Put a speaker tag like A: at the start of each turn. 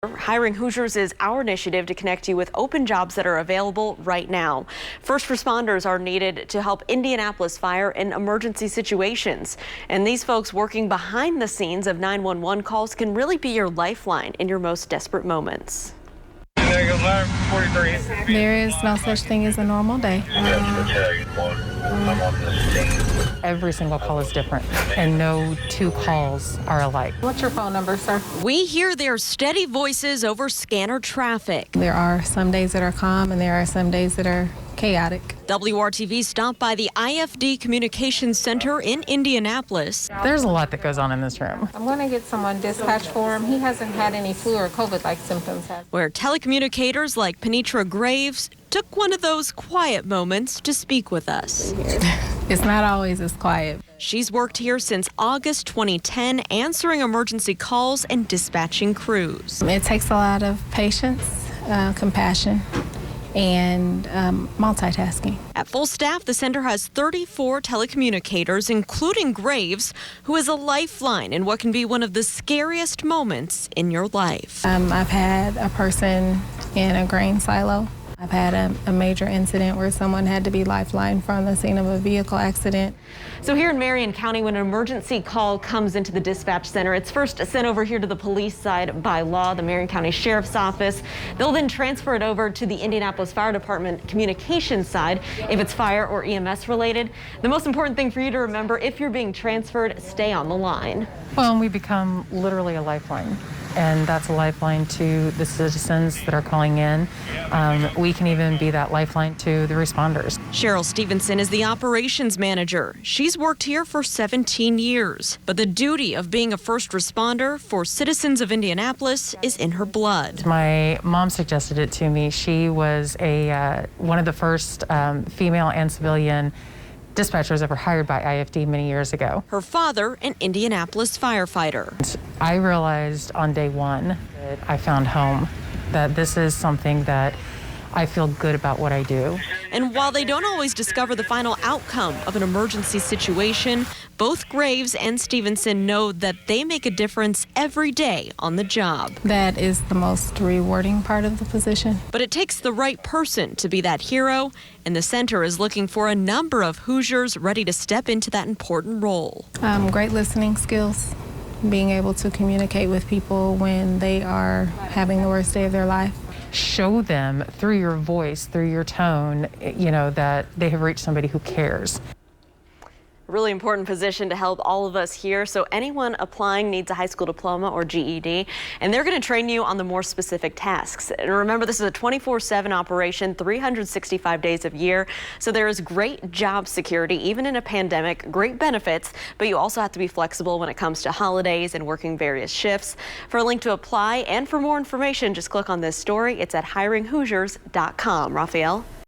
A: Hiring Hoosiers is our initiative to connect you with open jobs that are available right now. First responders are needed to help Indianapolis fire in emergency situations. And these folks working behind the scenes of 911 calls can really be your lifeline in your most desperate moments.
B: There is no such thing as a normal day.
C: Every single call is different, and no two calls are alike.
B: What's your phone number, sir?
A: We hear their steady voices over scanner traffic.
B: There are some days that are calm, and there are some days that are chaotic.
A: WRTV stopped by the IFD Communications Center in Indianapolis.
C: There's a lot that goes on in this room.
B: I'm going to get someone dispatched for him. He hasn't had any flu or COVID-like symptoms.
A: Where telecommunicators like Penetra Graves took one of those quiet moments to speak with us.
B: It's not always as quiet.
A: She's worked here since August 2010, answering emergency calls and dispatching crews.
B: It takes a lot of patience, compassion, and multitasking.
A: At full staff, the center has 34 telecommunicators, including Graves, who is a lifeline in what can be one of the scariest moments in your life.
B: I've had a person in a grain silo. I've had a major incident where someone had to be lifelined from the scene of a vehicle accident.
A: So here in Marion County, when an emergency call comes into the dispatch center, it's first sent over here to the police side by law, the Marion County Sheriff's Office. They'll then transfer it over to the Indianapolis Fire Department communications side if it's fire or EMS related. The most important thing for you to remember, if you're being transferred, stay on the line.
C: Well, and we become literally a lifeline, and that's a lifeline to the citizens that are calling in. We can even be that lifeline to the responders.
A: Cheryl Stevenson is the operations manager. She's worked here for 17 years, but the duty of being a first responder for citizens of Indianapolis is in her blood.
C: My mom suggested it to me. She was one of the first female and civilian dispatchers ever hired by IFD many years ago.
A: Her father, an Indianapolis firefighter.
C: I realized on day one that I found home, that this is something that I feel good about what I do.
A: And while they don't always discover the final outcome of an emergency situation, both Graves and Stevenson know that they make a difference every day on the job.
B: That is the most rewarding part of the position.
A: But it takes the right person to be that hero, and the center is looking for a number of Hoosiers ready to step into that important role.
B: Great listening skills, being able to communicate with people when they are having the worst day of their life.
C: Show them through your voice, through your tone, that they have reached somebody who cares.
A: Really important position to help all of us here. So anyone applying needs a high school diploma or GED, and they're going to train you on the more specific tasks. And remember, this is a 24/7 operation, 365 days of year. So there is great job security, even in a pandemic, great benefits, but you also have to be flexible when it comes to holidays and working various shifts. For a link to apply and for more information, just click on this story. It's at hiringhoosiers.com. Raphael.